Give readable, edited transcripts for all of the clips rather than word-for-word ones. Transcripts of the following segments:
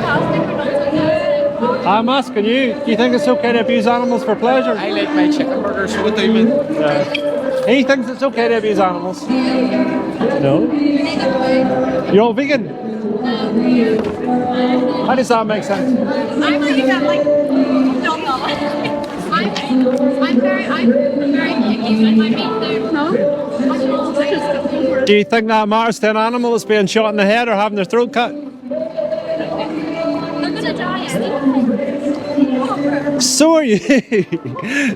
sarcastic or not sarcastic? I'm asking you, do you think it's okay to abuse animals for pleasure? I like my chicken burger, so what do you mean? Yeah. He thinks it's okay to abuse animals. No? You're all vegan? How does that make sense? I'm vegan, like, not I'm very picky with my meat too. No? Do you think that matters to an animal that's being shot in the head or having their throat cut? They're gonna die anyway. So are you.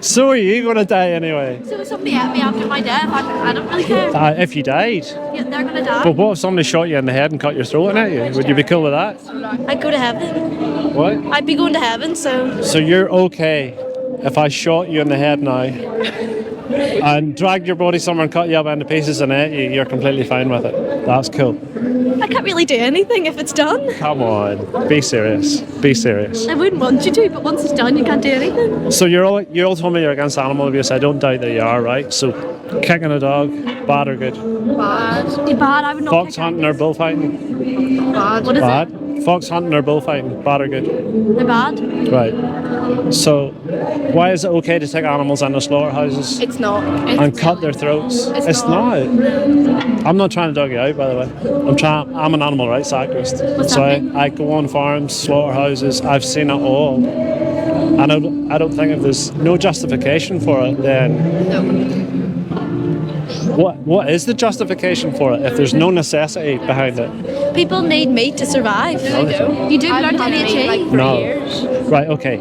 So are you going to die anyway? So if somebody ate me after my death, I don't really care. If you died. Yeah, they're gonna die. But what if somebody shot you in the head and cut your throat and ate you? Would you be cool with that? I'd go to heaven. What? I'd be going to heaven, so... So you're okay if I shot you in the head now and dragged your body somewhere and cut you up into pieces and ate you, you're completely fine with it. That's cool. I can't really do anything if it's done. Come on, be serious. Be serious. I wouldn't want you to, but once it's done, you can't do anything. So you all told me you're against animal abuse. I don't doubt that you are, right? So kicking a dog, bad or good? Bad. Bad, I would not Fox kick hunting or bullfighting? Bad. What is Bad. it? Fox hunting or bullfighting, bad or good? They're bad. Right. So why is it okay to take animals into slaughterhouses It's not. and cut their throats? It's not. I'm not trying to dog you out, by the way. I'm an animal rights activist. What's So that mean? I go on farms, slaughterhouses. I've seen it all. And I don't think if there's no justification for it, then what is the justification for it if there's no necessity behind it? People need meat to survive. You do learn to eat cheese. No. Right, okay.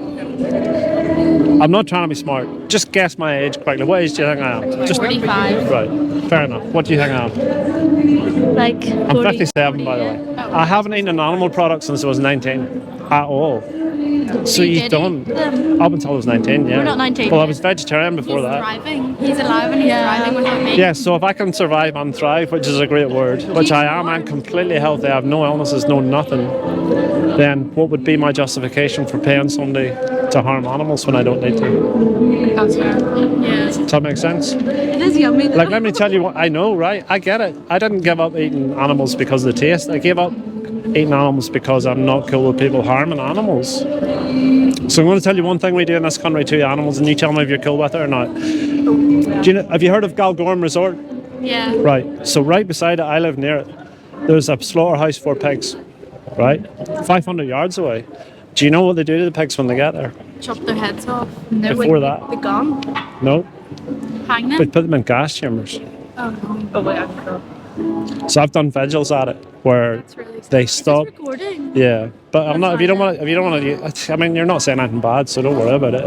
I'm not trying to be smart. Just guess my age quickly. What age do you think I am? Just 45. Right, fair enough. What do you think I am? Like I'm 40, 57, by the way. I haven't eaten an animal product since I was 19 at all. So You you did don't. eat them. Up until I was 19, yeah. We're not 19 Well, I yet. was vegetarian before that. Thriving. He's alive and he's thriving without me. Yeah, so if I can survive and thrive, which is a great word, which I am, I'm completely healthy, I have no illnesses, no nothing, then what would be my justification for paying somebody to harm animals when I don't need to? That's fair. Yeah. Does that make sense? It is yummy. Like, let me tell you what, I know, right? I get it. I didn't give up eating animals because of the taste. I gave up eating animals because I'm not cool with people harming animals. So I'm going to tell you one thing we do in this country to animals, and you tell me if you're cool with it or not. Have you heard of Galgorm Resort? Yeah. Right. So right beside it, I live near it. There's a slaughterhouse for pigs, right? 500 yards away. Do you know what they do to the pigs when they get there? Chop their heads off. Before that? The gum. No. Hang They them. put them in gas chambers. Oh wait, I forgot. So I've done vigils at it where That's really they Is this stop. recording? Yeah, but I'm not. If you don't fine. want to, I mean, you're not saying anything bad, so don't worry about it.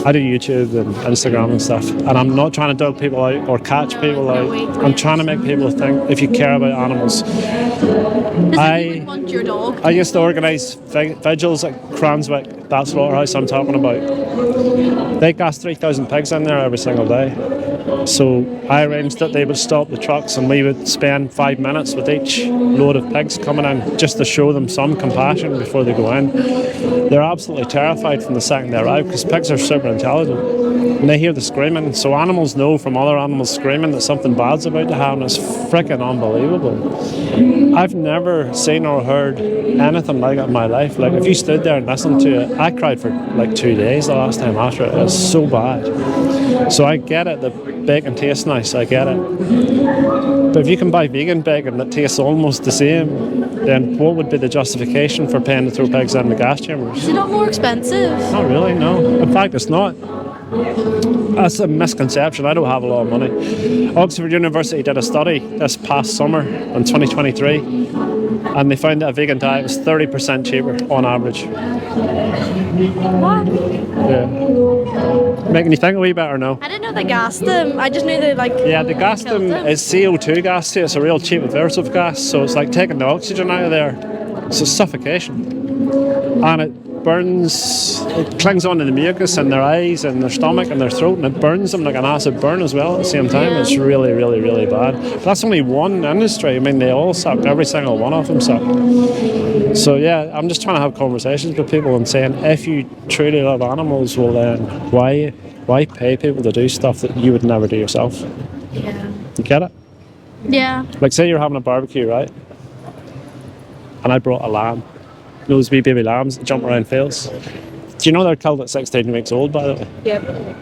I do YouTube and Instagram and stuff, and I'm not trying to dog people out or catch people out. I'm trying to make people think if you care about animals. Does anyone want your dog? I used to organise vigils at Cranswick, that slaughterhouse I'm talking about. They gas 3,000 pigs in there every single day. So I arranged that they would stop the trucks and we would spend 5 minutes with each load of pigs coming in just to show them some compassion before they go in. They're absolutely terrified from the second they arrive because pigs are super intelligent and they hear the screaming. So animals know from other animals screaming that something bad's about to happen. It's freaking unbelievable. I've never seen or heard anything like it in my life. Like if you stood there and listened to it, I cried for like 2 days the last time after it. It was so bad. So I get it, the bacon tastes nice, I get it. But if you can buy vegan bacon that tastes almost the same, then what would be the justification for paying to throw pigs in the gas chambers? Is it not more expensive? Not really, no. In fact, it's not. That's a misconception. I don't have a lot of money. Oxford University did a study this past summer in 2023 and they found that a vegan diet was 30% cheaper on average. What? Yeah. Making you think a wee bit or no? I didn't know they gassed them. I just knew they like. Yeah, the gas them is CO2 gas too. It's a real cheap aversive gas, so it's like taking the oxygen out of there. It's a suffocation. And it burns, it clings onto the mucus in their eyes and their stomach and their throat, and it burns them like an acid burn as well at the same time. Yeah. It's really, really, really bad. But that's only one industry. I mean, they all suck. Every single one of them suck. So yeah, I'm just trying to have conversations with people and saying, if you truly love animals, well then, why pay people to do stuff that you would never do yourself? Yeah. You get it? Yeah. Like say you're having a barbecue, right? And I brought a lamb. Those wee baby lambs that jump around fields. Do you know they're killed at 16 weeks old, by the way? Yep.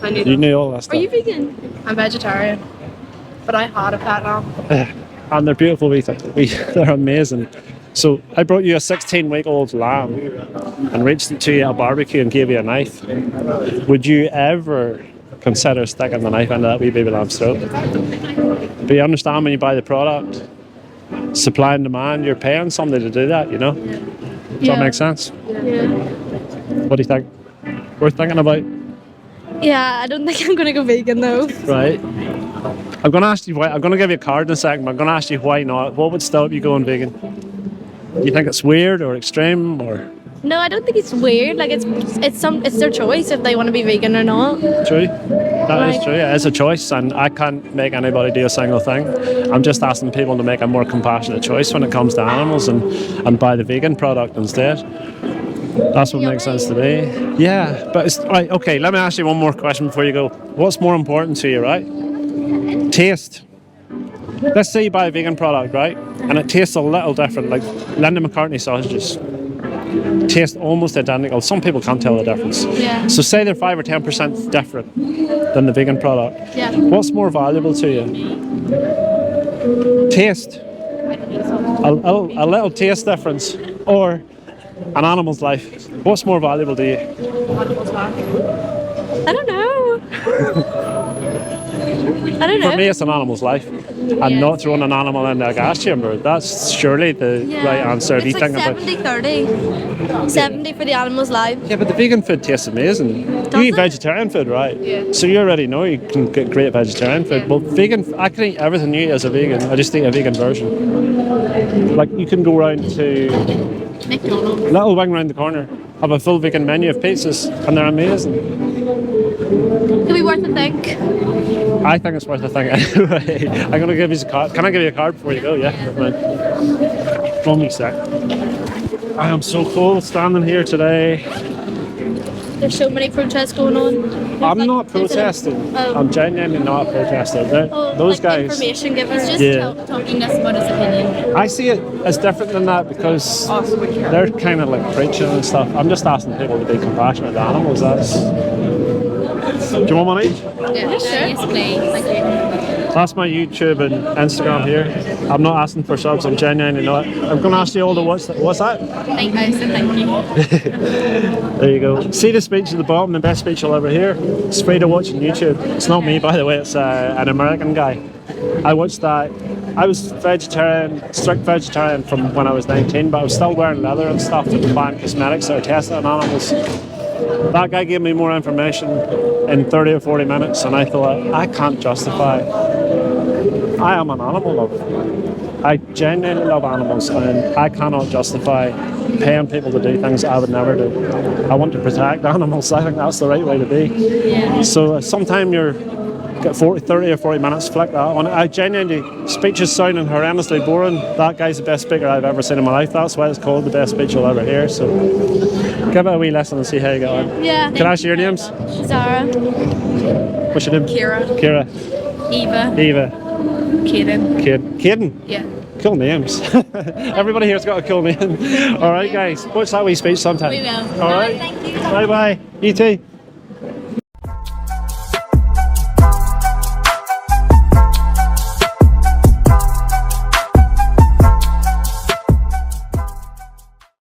I knew You that. knew all that Are stuff. you vegan? I'm vegetarian. But I had a pet lamb. And they're beautiful wee things. They're amazing. So I brought you a 16-week-old lamb and reached it to you at a barbecue and gave you a knife. Would you ever consider sticking the knife into that wee baby lamb's throat? But you understand when you buy the product, supply and demand, you're paying somebody to do that, you know? Does that make sense? Yeah. What do you think? Worth thinking about? Yeah, I don't think I'm gonna go vegan though. Right. I'm going to ask you why. I'm going to give you a card in a second, but I'm going to ask you why not. What would stop you going vegan? Do you think it's weird or extreme or No, I don't think it's weird. Like it's their choice if they want to be vegan or not. true? That is true. It is a choice, and I can't make anybody do a single thing. I'm just asking people to make a more compassionate choice when it comes to animals and buy the vegan product instead. That's what makes sense to me. Yeah, but it's right. Okay, let me ask you one more question before you go. What's more important to you, right? Taste. Let's say you buy a vegan product, right? And it tastes a little different, like Linda McCartney sausages. Taste almost identical. Some people can't tell the difference. Yeah. So say they're 5 or 10% different than the vegan product. Yeah. What's more valuable to you? Taste. A little taste difference, or an animal's life. What's more valuable to you? I don't know. I don't know. For me, it's an animal's life. I'm not throwing an animal in a gas chamber. That's surely the right answer. If It's you like think about 70-30. 70 for the animal's life. yeah, but the vegan food tastes amazing. Does You eat it? vegetarian food, right? Yeah. So you already know you can get great vegetarian food. Well, vegan, I can eat everything you eat as a vegan. I just eat a vegan version. Like you can go round to McDonald's. Little Wing round the corner, have a full vegan menu of pizzas, and they're amazing. Could be worth a think. I think it's worth a thing anyway. I'm gonna give you a card. Can I give you a card before you go? Yeah. Right. One wee sec. I am so cold standing here today. There's so many protests going on. I'm Like, not there's a- protesting. Oh. I'm genuinely not protesting. Those like guys. Information givers. Just Yeah. talking us about his opinion. I see it as different than that because they're kind of like preaching and stuff. I'm just asking people to be compassionate to animals. That's. Do you want one each? Yeah, sure. Yes, please. Thank you. That's my YouTube and Instagram here. I'm not asking for subs. I'm genuinely not. I'm going to ask you all to watch that. What's that? Thank you. So thank you. There you go. See the speech at the bottom, the best speech you'll ever hear? It's free to watch on YouTube. It's not me, by the way. It's an American guy. I watched that. I was vegetarian, strict vegetarian from when I was 19, but I was still wearing leather and stuff and buying cosmetics that are tested on animals. That guy gave me more information in 30 or 40 minutes, and I thought, I can't justify. I am an animal lover. I genuinely love animals, and I cannot justify paying people to do things I would never do. I want to protect animals. I think that's the right way to be. So sometime you're get 30 or 40 minutes, flick that on. I genuinely, speeches sounding horrendously boring. That guy's the best speaker I've ever seen in my life. That's why it's called the best speech you'll ever hear. So give it a wee listen and see how you get on. Yeah. Can I ask you your names? Zara. What's your name? Kira, Kira. Eva, Eva. Kaden. Caden. Yeah. Cool names. Everybody here's got a cool name. All right, guys. Watch that wee speech sometime. We will. All right. Thank you. Bye bye. You too.